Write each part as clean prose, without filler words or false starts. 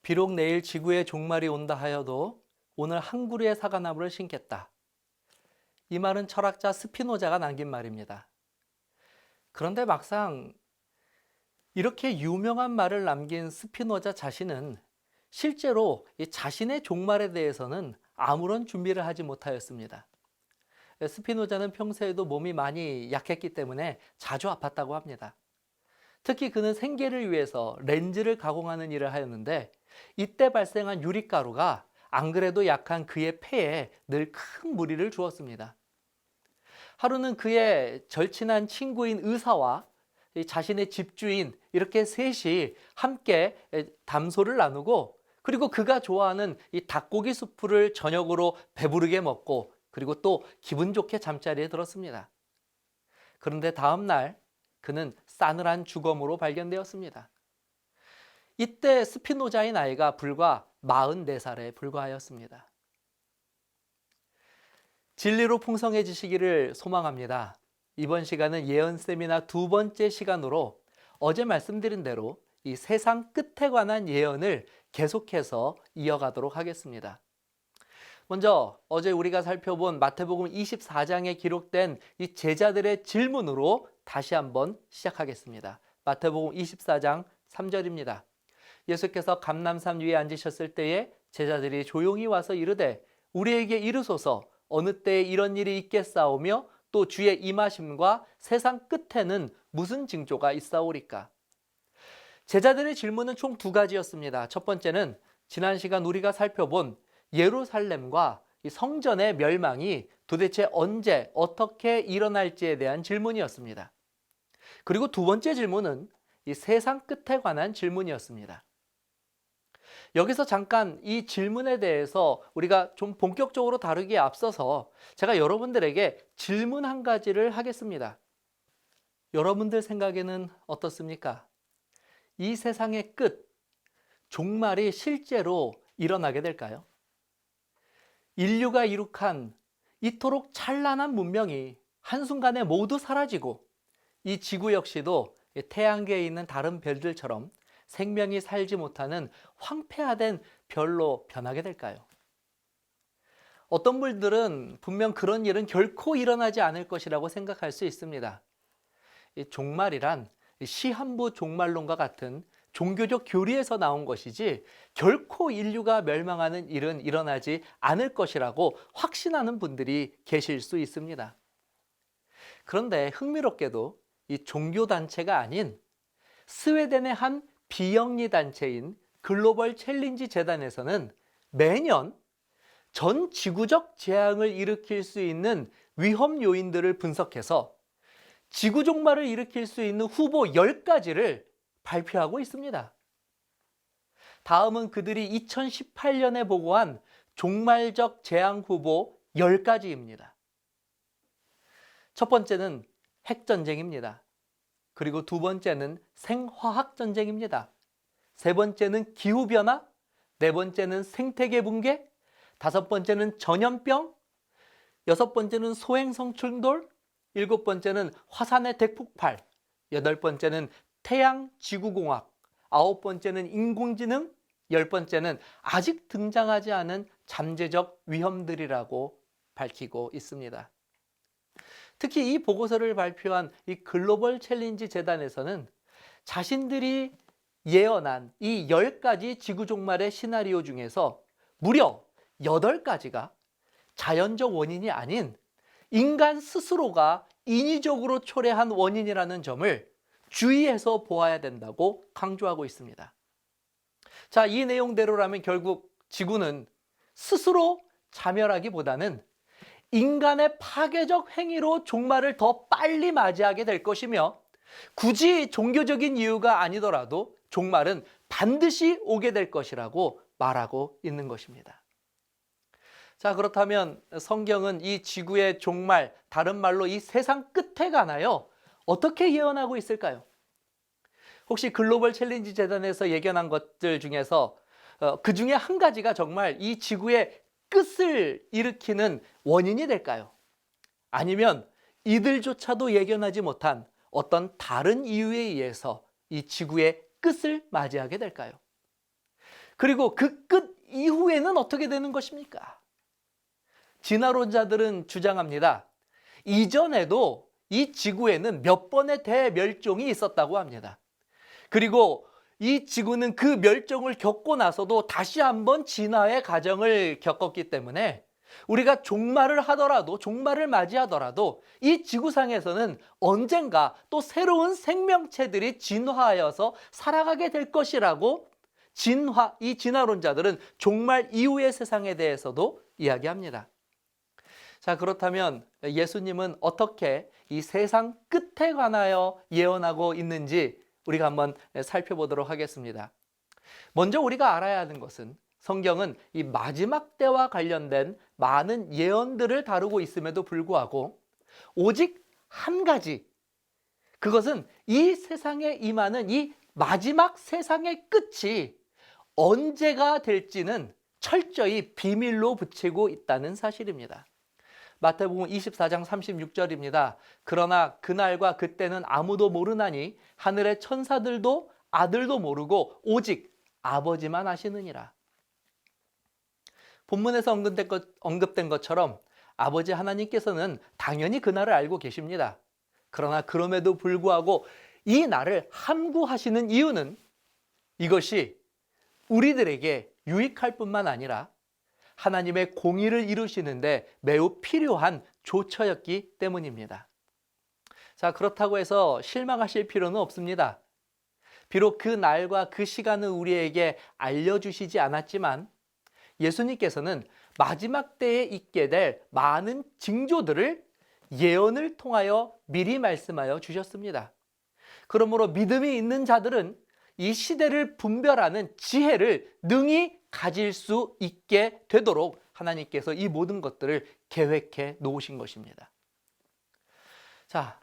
비록 내일 지구에 종말이 온다 하여도 오늘 한 그루의 사과나무를 심겠다. 이 말은 철학자 스피노자가 남긴 말입니다. 그런데 막상 이렇게 유명한 말을 남긴 스피노자 자신은 실제로 이 자신의 종말에 대해서는 아무런 준비를 하지 못하였습니다. 스피노자는 평소에도 몸이 많이 약했기 때문에 자주 아팠다고 합니다. 특히 그는 생계를 위해서 렌즈를 가공하는 일을 하였는데 이때 발생한 유리가루가 안 그래도 약한 그의 폐에 늘 큰 무리를 주었습니다. 하루는 그의 절친한 친구인 의사와 자신의 집주인 이렇게 셋이 함께 담소를 나누고 그리고 그가 좋아하는 이 닭고기 수프를 저녁으로 배부르게 먹고 그리고 또 기분 좋게 잠자리에 들었습니다. 그런데 다음 날 그는 싸늘한 죽음으로 발견되었습니다. 이때 스피노자의 나이가 불과 44살에 불과하였습니다. 진리로 풍성해지시기를 소망합니다. 이번 시간은 예언 세미나 두 번째 시간으로 어제 말씀드린 대로 이 세상 끝에 관한 예언을 계속해서 이어가도록 하겠습니다. 먼저 어제 우리가 살펴본 마태복음 24장에 기록된 이 제자들의 질문으로 다시 한번 시작하겠습니다. 마태복음 24장 3절입니다. 예수께서 감람산 위에 앉으셨을 때에 제자들이 조용히 와서 이르되 우리에게 이르소서 어느 때에 이런 일이 있겠사오며 또 주의 임하심과 세상 끝에는 무슨 징조가 있사오리까? 제자들의 질문은 총 두 가지였습니다. 첫 번째는 지난 시간 우리가 살펴본 예루살렘과 이 성전의 멸망이 도대체 언제 어떻게 일어날지에 대한 질문이었습니다. 그리고 두 번째 질문은 이 세상 끝에 관한 질문이었습니다. 여기서 잠깐 이 질문에 대해서 우리가 좀 본격적으로 다루기에 앞서서 제가 여러분들에게 질문 한 가지를 하겠습니다. 여러분들 생각에는 어떻습니까? 이 세상의 끝, 종말이 실제로 일어나게 될까요? 인류가 이룩한 이토록 찬란한 문명이 한순간에 모두 사라지고 이 지구 역시도 태양계에 있는 다른 별들처럼 생명이 살지 못하는 황폐화된 별로 변하게 될까요? 어떤 분들은 분명 그런 일은 결코 일어나지 않을 것이라고 생각할 수 있습니다. 이 종말이란 시한부 종말론과 같은 종교적 교리에서 나온 것이지 결코 인류가 멸망하는 일은 일어나지 않을 것이라고 확신하는 분들이 계실 수 있습니다. 그런데 흥미롭게도 이 종교단체가 아닌 스웨덴의 한 비영리 단체인 글로벌 챌린지 재단에서는 매년 전 지구적 재앙을 일으킬 수 있는 위험 요인들을 분석해서 지구 종말을 일으킬 수 있는 후보 10가지를 발표하고 있습니다. 다음은 그들이 2018년에 보고한 종말적 재앙 후보 10가지입니다. 첫 번째는 핵전쟁입니다. 그리고 두 번째는 생화학전쟁입니다. 세 번째는 기후변화, 네 번째는 생태계 붕괴, 다섯 번째는 전염병, 여섯 번째는 소행성 충돌, 일곱 번째는 화산의 대폭발, 여덟 번째는 태양 지구공학, 아홉 번째는 인공지능, 열 번째는 아직 등장하지 않은 잠재적 위험들이라고 밝히고 있습니다. 특히 이 보고서를 발표한 이 글로벌 챌린지 재단에서는 자신들이 예언한 이 10가지 지구 종말의 시나리오 중에서 무려 8가지가 자연적 원인이 아닌 인간 스스로가 인위적으로 초래한 원인이라는 점을 주의해서 보아야 된다고 강조하고 있습니다. 자, 이 내용대로라면 결국 지구는 스스로 자멸하기보다는 인간의 파괴적 행위로 종말을 더 빨리 맞이하게 될 것이며 굳이 종교적인 이유가 아니더라도 종말은 반드시 오게 될 것이라고 말하고 있는 것입니다. 자, 그렇다면 성경은 이 지구의 종말, 다른 말로 이 세상 끝에 관하여 어떻게 예언하고 있을까요? 혹시 글로벌 챌린지 재단에서 예견한 것들 중에서 그 중에 한 가지가 정말 이 지구의 끝을 일으키는 원인이 될까요? 아니면 이들조차도 예견하지 못한 어떤 다른 이유에 의해서 이 지구의 끝을 맞이하게 될까요? 그리고 그 끝 이후에는 어떻게 되는 것입니까? 진화론자들은 주장합니다. 이전에도 이 지구에는 몇 번의 대멸종이 있었다고 합니다. 그리고 이 지구는 그 멸종을 겪고 나서도 다시 한번 진화의 과정을 겪었기 때문에 우리가 종말을 하더라도, 종말을 맞이하더라도 이 지구상에서는 언젠가 또 새로운 생명체들이 진화하여서 살아가게 될 것이라고 이 진화론자들은 종말 이후의 세상에 대해서도 이야기합니다. 자, 그렇다면 예수님은 어떻게 이 세상 끝에 관하여 예언하고 있는지 우리가 한번 살펴보도록 하겠습니다. 먼저 우리가 알아야 하는 것은 성경은 이 마지막 때와 관련된 많은 예언들을 다루고 있음에도 불구하고 오직 한 가지, 그것은 이 세상에 임하는 이 마지막 세상의 끝이 언제가 될지는 철저히 비밀로 붙이고 있다는 사실입니다. 마태복음 24장 36절입니다. 그러나 그날과 그때는 아무도 모르나니 하늘의 천사들도 아들도 모르고 오직 아버지만 아시느니라. 본문에서 언급된 것처럼 아버지 하나님께서는 당연히 그날을 알고 계십니다. 그러나 그럼에도 불구하고 이 날을 함구하시는 이유는 이것이 우리들에게 유익할 뿐만 아니라 하나님의 공의를 이루시는데 매우 필요한 조처였기 때문입니다. 자, 그렇다고 해서 실망하실 필요는 없습니다. 비록 그 날과 그 시간은 우리에게 알려주시지 않았지만 예수님께서는 마지막 때에 있게 될 많은 징조들을 예언을 통하여 미리 말씀하여 주셨습니다. 그러므로 믿음이 있는 자들은 이 시대를 분별하는 지혜를 능히 가질 수 있게 되도록 하나님께서 이 모든 것들을 계획해 놓으신 것입니다. 자,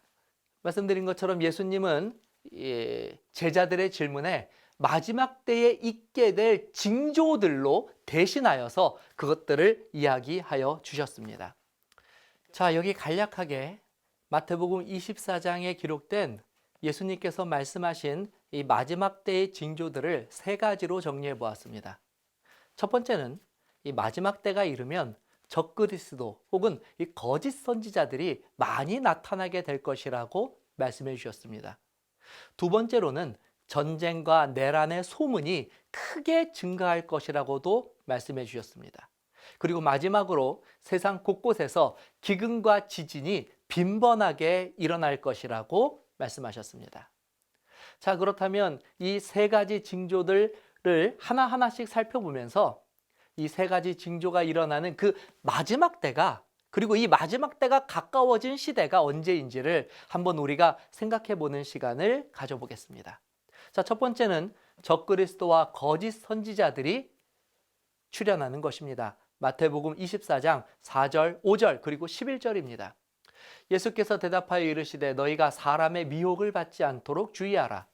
말씀드린 것처럼 예수님은 제자들의 질문에 마지막 때에 있게 될 징조들로 대신하여서 그것들을 이야기하여 주셨습니다. 자, 여기 간략하게 마태복음 24장에 기록된 예수님께서 말씀하신 이 마지막 때의 징조들을 세 가지로 정리해 보았습니다. 첫 번째는 이 마지막 때가 이르면 적그리스도 혹은 이 거짓 선지자들이 많이 나타나게 될 것이라고 말씀해 주셨습니다. 두 번째로는 전쟁과 내란의 소문이 크게 증가할 것이라고도 말씀해 주셨습니다. 그리고 마지막으로 세상 곳곳에서 기근과 지진이 빈번하게 일어날 것이라고 말씀하셨습니다. 자, 그렇다면 이 세 가지 징조들을 하나하나씩 살펴보면서 이 세 가지 징조가 일어나는 그 마지막 때가, 그리고 이 마지막 때가 가까워진 시대가 언제인지를 한번 우리가 생각해 보는 시간을 가져보겠습니다. 자, 첫 번째는 적그리스도와 거짓 선지자들이 출현하는 것입니다. 마태복음 24장 4절, 5절, 그리고 11절입니다. 예수께서 대답하여 이르시되 너희가 사람의 미혹을 받지 않도록 주의하라.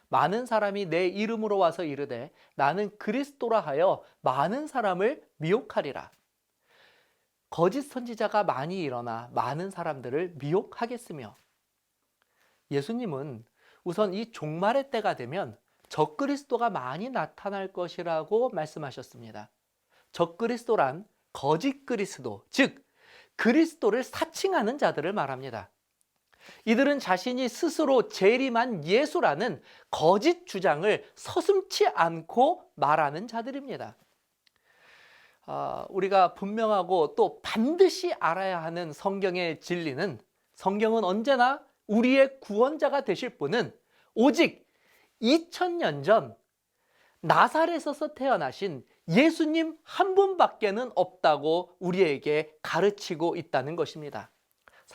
많은 사람이 내 이름으로 와서 이르되 나는 그리스도라 하여 많은 사람을 미혹하리라. 거짓 선지자가 많이 일어나 많은 사람들을 미혹하겠으며, 예수님은 우선 이 종말의 때가 되면 적그리스도가 많이 나타날 것이라고 말씀하셨습니다. 적그리스도란 거짓 그리스도, 즉 그리스도를 사칭하는 자들을 말합니다. 이들은 자신이 스스로 재림한 예수라는 거짓 주장을 서슴지 않고 말하는 자들입니다. 우리가 분명하고 또 반드시 알아야 하는 성경의 진리는, 성경은 언제나 우리의 구원자가 되실 분은 오직 2000년 전 나사렛에서 태어나신 예수님 한 분밖에는 없다고 우리에게 가르치고 있다는 것입니다.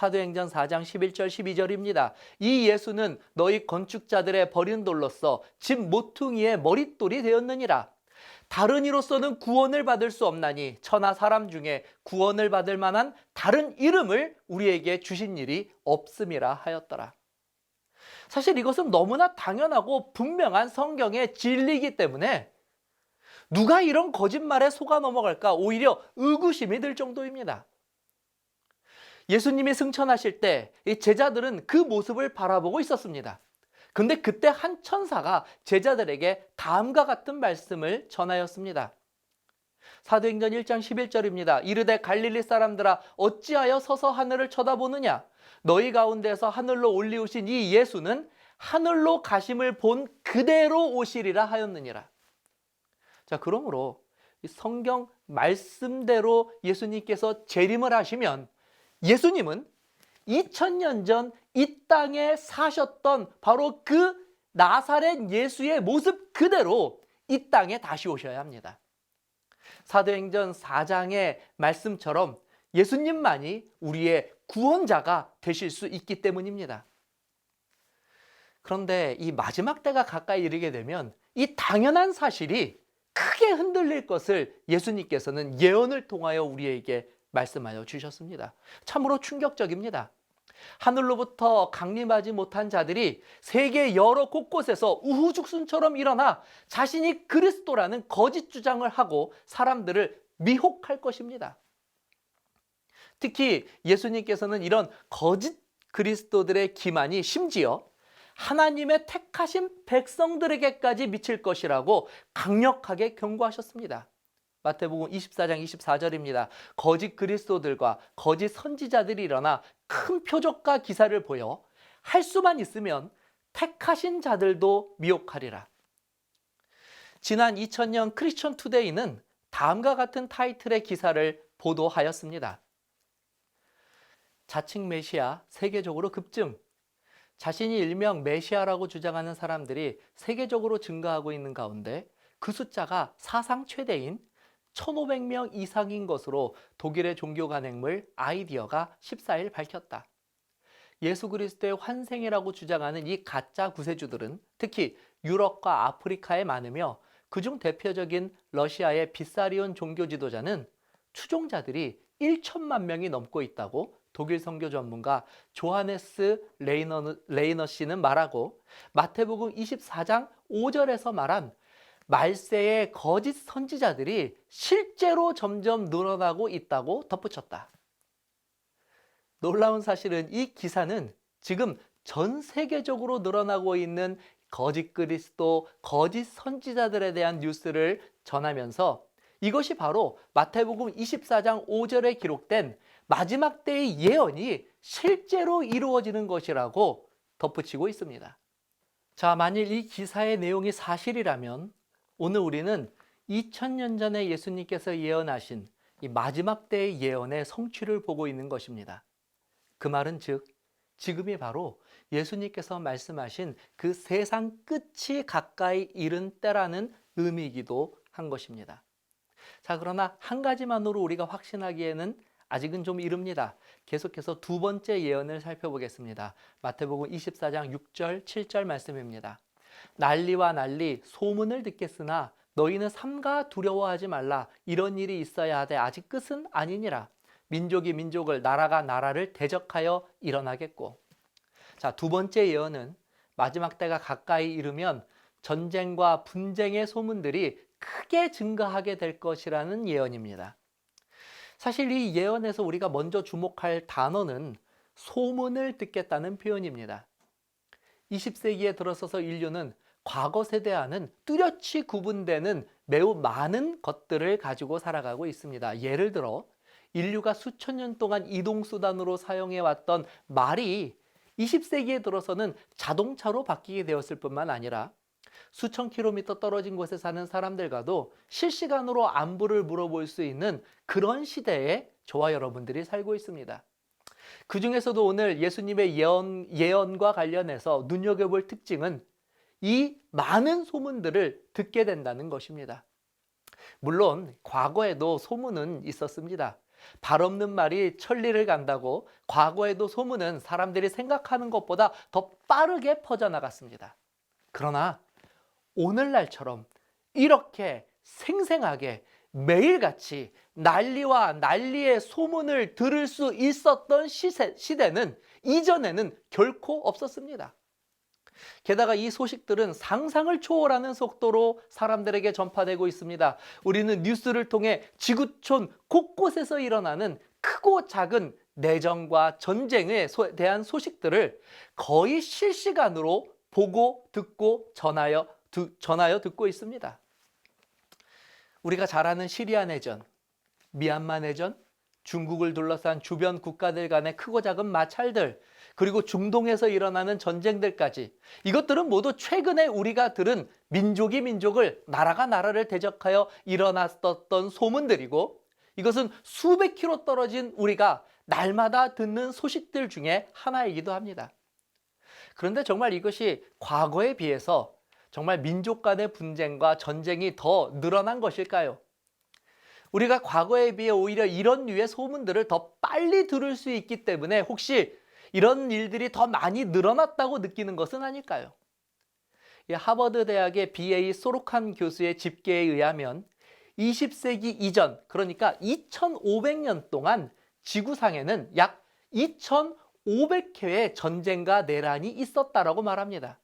사도행전 4장 11절 12절입니다. 이 예수는 너희 건축자들의 버린 돌로서 집 모퉁이의 머릿돌이 되었느니라. 다른 이로서는 구원을 받을 수 없나니 천하 사람 중에 구원을 받을 만한 다른 이름을 우리에게 주신 일이 없음이라 하였더라. 사실 이것은 너무나 당연하고 분명한 성경의 진리이기 때문에 누가 이런 거짓말에 속아 넘어갈까 오히려 의구심이 들 정도입니다. 예수님이 승천하실 때 이 제자들은 그 모습을 바라보고 있었습니다. 근데 그때 한 천사가 제자들에게 다음과 같은 말씀을 전하였습니다. 사도행전 1장 11절입니다. 이르되 갈릴리 사람들아 어찌하여 서서 하늘을 쳐다보느냐? 너희 가운데서 하늘로 올리우신 이 예수는 하늘로 가심을 본 그대로 오시리라 하였느니라. 자, 그러므로 이 성경 말씀대로 예수님께서 재림을 하시면 예수님은 2000년 전 이 땅에 사셨던 바로 그 나사렛 예수의 모습 그대로 이 땅에 다시 오셔야 합니다. 사도행전 4장의 말씀처럼 예수님만이 우리의 구원자가 되실 수 있기 때문입니다. 그런데 이 마지막 때가 가까이 이르게 되면 이 당연한 사실이 크게 흔들릴 것을 예수님께서는 예언을 통하여 우리에게 말씀하여 주셨습니다. 참으로 충격적입니다. 하늘로부터 강림하지 못한 자들이 세계 여러 곳곳에서 우후죽순처럼 일어나 자신이 그리스도라는 거짓 주장을 하고 사람들을 미혹할 것입니다. 특히 예수님께서는 이런 거짓 그리스도들의 기만이 심지어 하나님의 택하신 백성들에게까지 미칠 것이라고 강력하게 경고하셨습니다. 마태복음 24장 24절입니다. 거짓 그리스도들과 거짓 선지자들이 일어나 큰 표적과 기사를 보여 할 수만 있으면 택하신 자들도 미혹하리라. 지난 2000년 크리스천 투데이는 다음과 같은 타이틀의 기사를 보도하였습니다. 자칭 메시아 세계적으로 급증. 자신이 일명 메시아라고 주장하는 사람들이 세계적으로 증가하고 있는 가운데 그 숫자가 사상 최대인 1500명 이상인 것으로 독일의 종교 간행물 아이디어가 14일 밝혔다. 예수 그리스도의 환생이라고 주장하는 이 가짜 구세주들은 특히 유럽과 아프리카에 많으며 그중 대표적인 러시아의 비사리온 종교 지도자는 추종자들이 1천만 명이 넘고 있다고 독일 선교 전문가 조하네스 레이너 씨는 말하고 마태복음 24장 5절에서 말한 말세의 거짓 선지자들이 실제로 점점 늘어나고 있다고 덧붙였다. 놀라운 사실은 이 기사는 지금 전 세계적으로 늘어나고 있는 거짓 그리스도, 거짓 선지자들에 대한 뉴스를 전하면서 이것이 바로 마태복음 24장 5절에 기록된 마지막 때의 예언이 실제로 이루어지는 것이라고 덧붙이고 있습니다. 자, 만일 이 기사의 내용이 사실이라면 오늘 우리는 2000년 전에 예수님께서 예언하신 이 마지막 때의 예언의 성취를 보고 있는 것입니다. 그 말은 즉 지금이 바로 예수님께서 말씀하신 그 세상 끝이 가까이 이른 때라는 의미이기도 한 것입니다. 자, 그러나 한 가지만으로 우리가 확신하기에는 아직은 좀 이릅니다. 계속해서 두 번째 예언을 살펴보겠습니다. 마태복음 24장 6절, 7절 말씀입니다. 난리와 난리, 소문을 듣겠으나 너희는 삼가 두려워하지 말라. 이런 일이 있어야 하되 아직 끝은 아니니라. 민족이 민족을, 나라가 나라를 대적하여 일어나겠고. 자, 두 번째 예언은 마지막 때가 가까이 이르면 전쟁과 분쟁의 소문들이 크게 증가하게 될 것이라는 예언입니다. 사실 이 예언에서 우리가 먼저 주목할 단어는 소문을 듣겠다는 표현입니다. 20세기에 들어서서 인류는 과거 세대와는 뚜렷이 구분되는 매우 많은 것들을 가지고 살아가고 있습니다. 예를 들어 인류가 수천 년 동안 이동수단으로 사용해왔던 말이 20세기에 들어서는 자동차로 바뀌게 되었을 뿐만 아니라 수천 킬로미터 떨어진 곳에 사는 사람들과도 실시간으로 안부를 물어볼 수 있는 그런 시대에 저와 여러분들이 살고 있습니다. 그 중에서도 오늘 예수님의 예언과 관련해서 눈여겨볼 특징은 이 많은 소문들을 듣게 된다는 것입니다. 물론 과거에도 소문은 있었습니다. 발 없는 말이 천리를 간다고 과거에도 소문은 사람들이 생각하는 것보다 더 빠르게 퍼져나갔습니다. 그러나 오늘날처럼 이렇게 생생하게 매일같이 난리와 난리의 소문을 들을 수 있었던 시대는 이전에는 결코 없었습니다. 게다가 이 소식들은 상상을 초월하는 속도로 사람들에게 전파되고 있습니다. 우리는 뉴스를 통해 지구촌 곳곳에서 일어나는 크고 작은 내정과 전쟁에 대한 소식들을 거의 실시간으로 보고 듣고 전하여 듣고 있습니다. 우리가 잘 아는 시리아 내전, 미얀마 내전, 중국을 둘러싼 주변 국가들 간의 크고 작은 마찰들, 그리고 중동에서 일어나는 전쟁들까지, 이것들은 모두 최근에 우리가 들은 민족이 민족을, 나라가 나라를 대적하여 일어났었던 소문들이고, 이것은 수백 킬로 떨어진 우리가 날마다 듣는 소식들 중에 하나이기도 합니다. 그런데 정말 이것이 과거에 비해서 정말 민족 간의 분쟁과 전쟁이 더 늘어난 것일까요? 우리가 과거에 비해 오히려 이런 류의 소문들을 더 빨리 들을 수 있기 때문에 혹시 이런 일들이 더 많이 늘어났다고 느끼는 것은 아닐까요? 하버드 대학의 BA 소록한 교수의 집계에 의하면 20세기 이전, 그러니까 2500년 동안 지구상에는 약 2500회의 전쟁과 내란이 있었다라고 말합니다.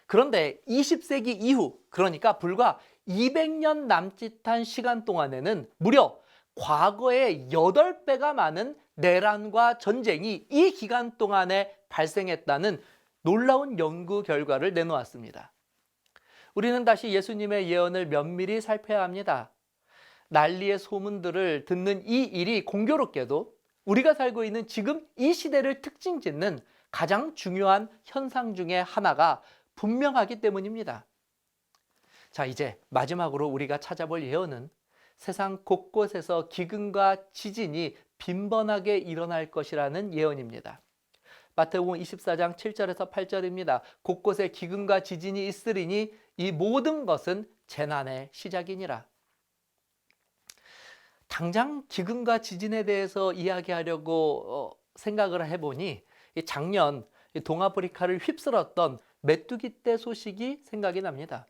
그런데 20세기 이후, 그러니까 불과 200년 남짓한 시간 동안에는 무려 과거의 8배가 많은 내란과 전쟁이 이 기간 동안에 발생했다는 놀라운 연구 결과를 내놓았습니다. 우리는 다시 예수님의 예언을 면밀히 살펴야 합니다. 난리의 소문들을 듣는 이 일이 공교롭게도 우리가 살고 있는 지금 이 시대를 특징 짓는 가장 중요한 현상 중에 하나가 분명하기 때문입니다. 자, 이제 마지막으로 우리가 찾아볼 예언은 세상 곳곳에서 기근과 지진이 빈번하게 일어날 것이라는 예언입니다. 마태복음 24장 7절에서 8절입니다. 곳곳에 기근과 지진이 있으리니 이 모든 것은 재난의 시작이니라. 당장 기근과 지진에 대해서 이야기하려고 생각을 해보니 작년 동아프리카를 휩쓸었던 메뚜기 떼 소식이 생각이 납니다.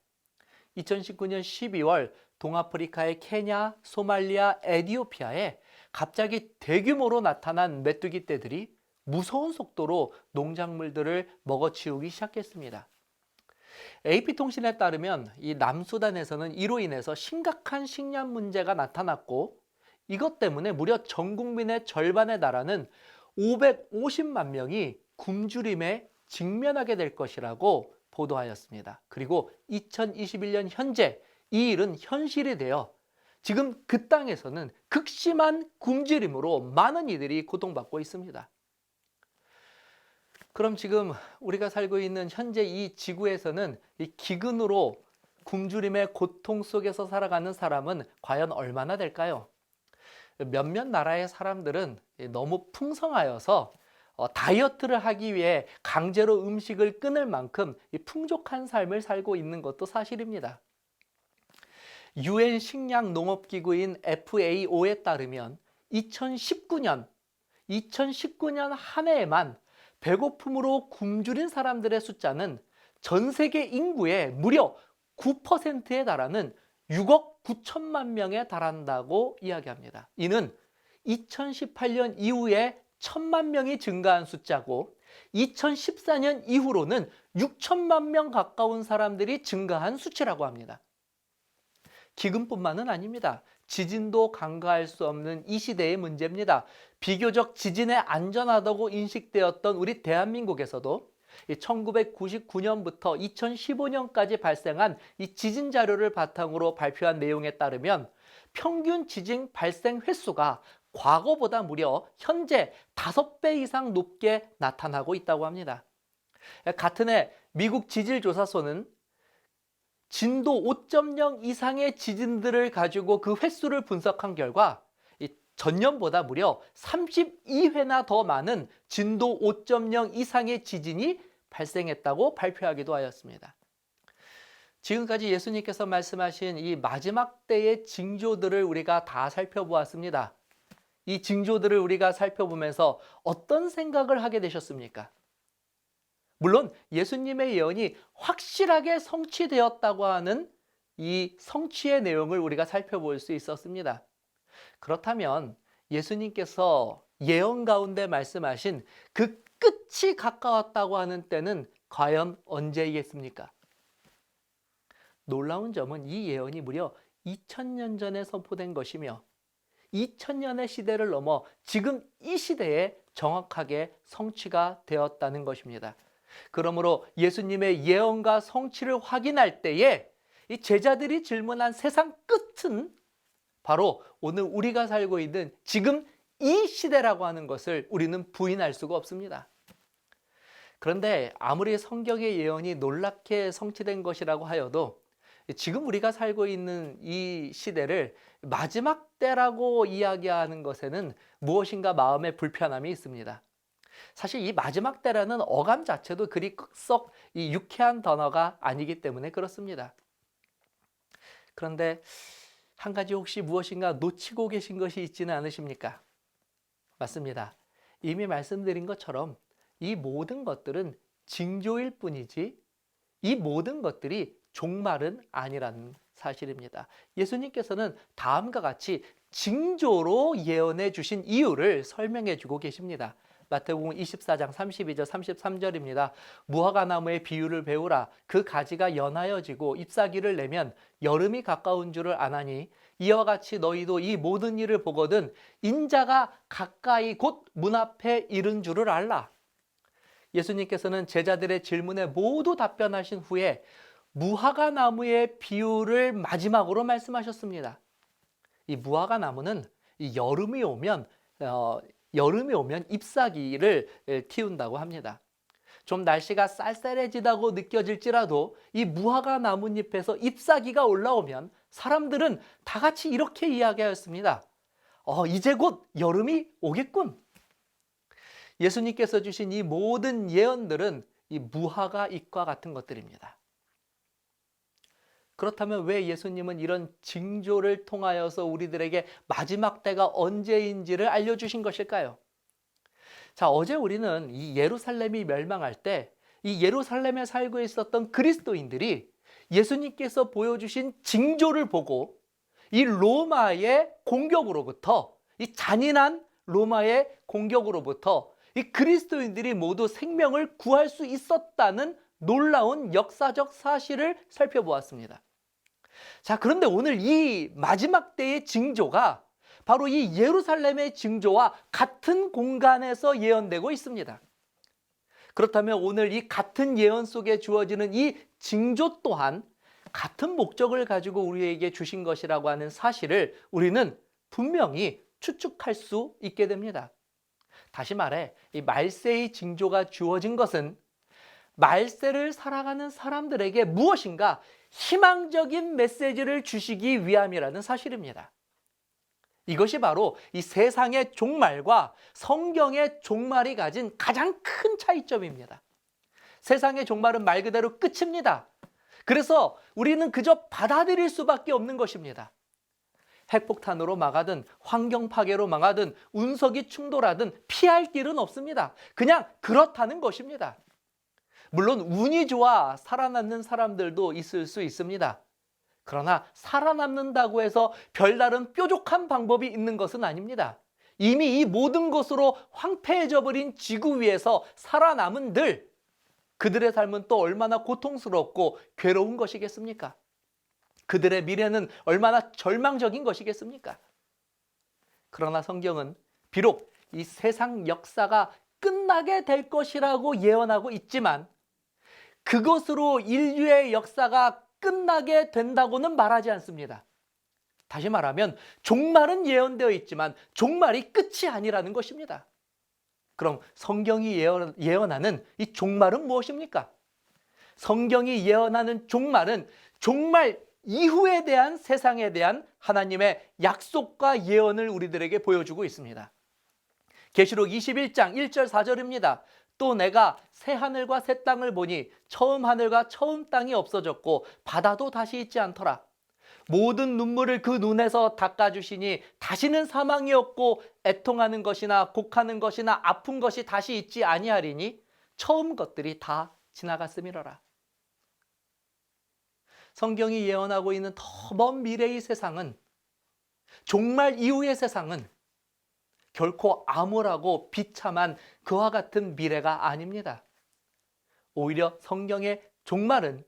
2019년 12월 동아프리카의 케냐, 소말리아, 에티오피아에 갑자기 대규모로 나타난 메뚜기 떼들이 무서운 속도로 농작물들을 먹어치우기 시작했습니다. AP통신에 따르면 이 남수단에서는 이로 인해서 심각한 식량 문제가 나타났고, 이것 때문에 무려 전 국민의 절반에 달하는 550만 명이 굶주림에 직면하게 될 것이라고 보도하였습니다. 그리고 2021년 현재 이 일은 현실이 되어 지금 그 땅에서는 극심한 굶주림으로 많은 이들이 고통받고 있습니다. 그럼 지금 우리가 살고 있는 현재 이 지구에서는 이 기근으로 굶주림의 고통 속에서 살아가는 사람은 과연 얼마나 될까요? 몇몇 나라의 사람들은 너무 풍성하여서 다이어트를 하기 위해 강제로 음식을 끊을 만큼 풍족한 삶을 살고 있는 것도 사실입니다. UN 식량농업기구인 FAO에 따르면 2019년 한 해에만 배고픔으로 굶주린 사람들의 숫자는 전 세계 인구의 무려 9%에 달하는 6억 9천만 명에 달한다고 이야기합니다. 이는 2018년 이후에 1천만 명이 증가한 숫자고 2014년 이후로는 6천만 명 가까운 사람들이 증가한 수치라고 합니다. 기근뿐만은 아닙니다. 지진도 간과할 수 없는 이 시대의 문제입니다. 비교적 지진에 안전하다고 인식되었던 우리 대한민국에서도 1999년부터 2015년까지 발생한 이 지진 자료를 바탕으로 발표한 내용에 따르면 평균 지진 발생 횟수가 과거보다 무려 현재 5배 이상 높게 나타나고 있다고 합니다. 같은 해 미국 지질조사소는 진도 5.0 이상의 지진들을 가지고 그 횟수를 분석한 결과 전년보다 무려 32회나 더 많은 진도 5.0 이상의 지진이 발생했다고 발표하기도 하였습니다. 지금까지 예수님께서 말씀하신 이 마지막 때의 징조들을 우리가 다 살펴보았습니다. 이 징조들을 우리가 살펴보면서 어떤 생각을 하게 되셨습니까? 물론 예수님의 예언이 확실하게 성취되었다고 하는 이 성취의 내용을 우리가 살펴볼 수 있었습니다. 그렇다면 예수님께서 예언 가운데 말씀하신 그 끝이 가까웠다고 하는 때는 과연 언제이겠습니까? 놀라운 점은 이 예언이 무려 2000년 전에 선포된 것이며 2000년의 시대를 넘어 지금 이 시대에 정확하게 성취가 되었다는 것입니다. 그러므로 예수님의 예언과 성취를 확인할 때에 이 제자들이 질문한 세상 끝은 바로 오늘 우리가 살고 있는 지금 이 시대라고 하는 것을 우리는 부인할 수가 없습니다. 그런데 아무리 성경의 예언이 놀랍게 성취된 것이라고 하여도 지금 우리가 살고 있는 이 시대를 마지막 때라고 이야기하는 것에는 무엇인가 마음의 불편함이 있습니다. 사실 이 마지막 때라는 어감 자체도 그리 썩 유쾌한 단어가 아니기 때문에 그렇습니다. 그런데 한 가지 혹시 무엇인가 놓치고 계신 것이 있지는 않으십니까? 맞습니다. 이미 말씀드린 것처럼 이 모든 것들은 징조일 뿐이지 이 모든 것들이 종말은 아니라는 사실입니다. 예수님께서는 다음과 같이 징조로 예언해 주신 이유를 설명해 주고 계십니다. 마태복음 24장 32절 33절입니다. 무화과나무의 비유를 배우라. 그 가지가 연하여지고 잎사귀를 내면 여름이 가까운 줄을 아나니 이와 같이 너희도 이 모든 일을 보거든 인자가 가까이 곧 문 앞에 이른 줄을 알라. 예수님께서는 제자들의 질문에 모두 답변하신 후에 무화과나무의 비유를 마지막으로 말씀하셨습니다. 이 무화과나무는 여름이 오면 잎사귀를 틔운다고 합니다. 좀 날씨가 쌀쌀해지다고 느껴질지라도 이 무화과 나뭇잎에서 잎사귀가 올라오면 사람들은 다 같이 이렇게 이야기하였습니다. 이제 곧 여름이 오겠군. 예수님께서 주신 이 모든 예언들은 이 무화과 잎과 같은 것들입니다. 그렇다면 왜 예수님은 이런 징조를 통하여서 우리들에게 마지막 때가 언제인지를 알려주신 것일까요? 자, 어제 우리는 이 예루살렘이 멸망할 때 이 예루살렘에 살고 있었던 그리스도인들이 예수님께서 보여주신 징조를 보고 이 로마의 공격으로부터 이 잔인한 로마의 공격으로부터 이 그리스도인들이 모두 생명을 구할 수 있었다는 놀라운 역사적 사실을 살펴보았습니다. 자, 그런데 오늘 이 마지막 때의 징조가 바로 이 예루살렘의 징조와 같은 공간에서 예언되고 있습니다. 그렇다면 오늘 이 같은 예언 속에 주어지는 이 징조 또한 같은 목적을 가지고 우리에게 주신 것이라고 하는 사실을 우리는 분명히 추측할 수 있게 됩니다. 다시 말해 이 말세의 징조가 주어진 것은 말세를 살아가는 사람들에게 무엇인가 희망적인 메시지를 주시기 위함이라는 사실입니다. 이것이 바로 이 세상의 종말과 성경의 종말이 가진 가장 큰 차이점입니다. 세상의 종말은 말 그대로 끝입니다. 그래서 우리는 그저 받아들일 수밖에 없는 것입니다. 핵폭탄으로 망하든 환경 파괴로 망하든 운석이 충돌하든 피할 길은 없습니다. 그냥 그렇다는 것입니다. 물론 운이 좋아 살아남는 사람들도 있을 수 있습니다. 그러나 살아남는다고 해서 별다른 뾰족한 방법이 있는 것은 아닙니다. 이미 이 모든 것으로 황폐해져 버린 지구 위에서 살아남은 그들의 삶은 또 얼마나 고통스럽고 괴로운 것이겠습니까? 그들의 미래는 얼마나 절망적인 것이겠습니까? 그러나 성경은 비록 이 세상 역사가 끝나게 될 것이라고 예언하고 있지만 그것으로 인류의 역사가 끝나게 된다고는 말하지 않습니다. 다시 말하면 종말은 예언되어 있지만 종말이 끝이 아니라는 것입니다. 그럼 성경이 예언하는 이 종말은 무엇입니까? 성경이 예언하는 종말은 종말 이후에 대한 세상에 대한 하나님의 약속과 예언을 우리들에게 보여주고 있습니다. 계시록 21장 1절 4절입니다. 또 내가 새 하늘과 새 땅을 보니 처음 하늘과 처음 땅이 없어졌고 바다도 다시 있지 않더라. 모든 눈물을 그 눈에서 닦아주시니 다시는 사망이 없고 애통하는 것이나 곡하는 것이나 아픈 것이 다시 있지 아니하리니 처음 것들이 다 지나갔음이로라. 성경이 예언하고 있는 더 먼 미래의 세상은, 종말 이후의 세상은 결코 암울하고 비참한 그와 같은 미래가 아닙니다. 오히려 성경의 종말은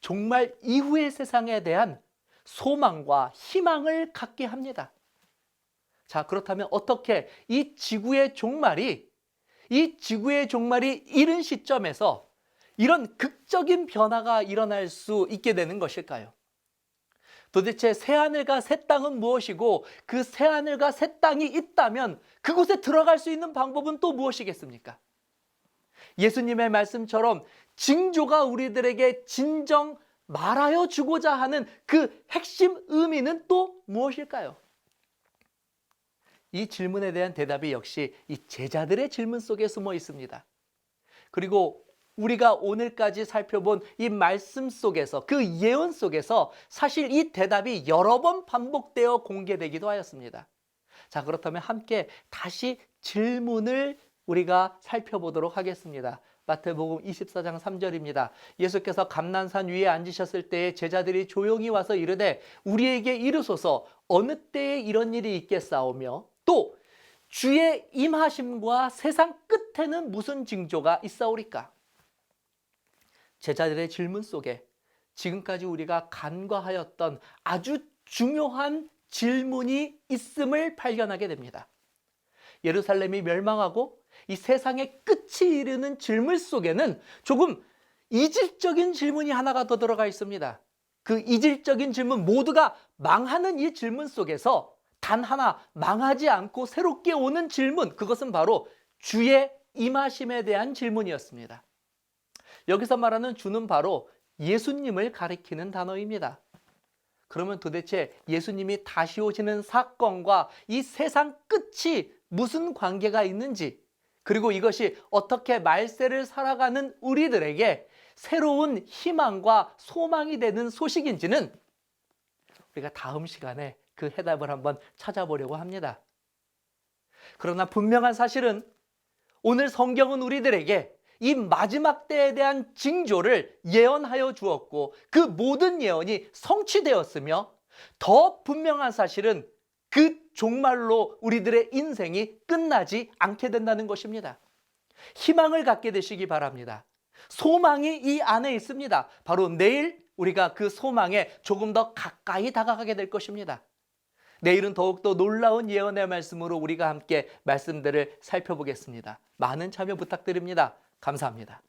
종말 이후의 세상에 대한 소망과 희망을 갖게 합니다. 자, 그렇다면 어떻게 이 지구의 종말이 이른 시점에서 이런 극적인 변화가 일어날 수 있게 되는 것일까요? 도대체 새하늘과 새 땅은 무엇이고, 그 새하늘과 새 땅이 있다면 그곳에 들어갈 수 있는 방법은 또 무엇이겠습니까? 예수님의 말씀처럼 징조가 우리들에게 진정 말하여 주고자 하는 그 핵심 의미는 또 무엇일까요? 이 질문에 대한 대답이 역시 이 제자들의 질문 속에 숨어 있습니다. 그리고 우리가 오늘까지 살펴본 이 말씀 속에서, 그 예언 속에서 사실 이 대답이 여러 번 반복되어 공개되기도 하였습니다. 자, 그렇다면 함께 다시 질문을 우리가 살펴보도록 하겠습니다. 마태복음 24장 3절입니다. 예수께서 감난산 위에 앉으셨을 때에 제자들이 조용히 와서 이르되 우리에게 이르소서 어느 때에 이런 일이 있겠사오며 또 주의 임하심과 세상 끝에는 무슨 징조가 있사오리까? 제자들의 질문 속에 지금까지 우리가 간과하였던 아주 중요한 질문이 있음을 발견하게 됩니다. 예루살렘이 멸망하고 이 세상의 끝이 이르는 질문 속에는 조금 이질적인 질문이 하나가 더 들어가 있습니다. 그 이질적인 질문, 모두가 망하는 이 질문 속에서 단 하나 망하지 않고 새롭게 오는 질문, 그것은 바로 주의 임하심에 대한 질문이었습니다. 여기서 말하는 주는 바로 예수님을 가리키는 단어입니다. 그러면 도대체 예수님이 다시 오시는 사건과 이 세상 끝이 무슨 관계가 있는지, 그리고 이것이 어떻게 말세를 살아가는 우리들에게 새로운 희망과 소망이 되는 소식인지는 우리가 다음 시간에 그 해답을 한번 찾아보려고 합니다. 그러나 분명한 사실은 오늘 성경은 우리들에게 이 마지막 때에 대한 징조를 예언하여 주었고 그 모든 예언이 성취되었으며, 더 분명한 사실은 그 종말로 우리들의 인생이 끝나지 않게 된다는 것입니다. 희망을 갖게 되시기 바랍니다. 소망이 이 안에 있습니다. 바로 내일 우리가 그 소망에 조금 더 가까이 다가가게 될 것입니다. 내일은 더욱더 놀라운 예언의 말씀으로 우리가 함께 말씀들을 살펴보겠습니다. 많은 참여 부탁드립니다. 감사합니다.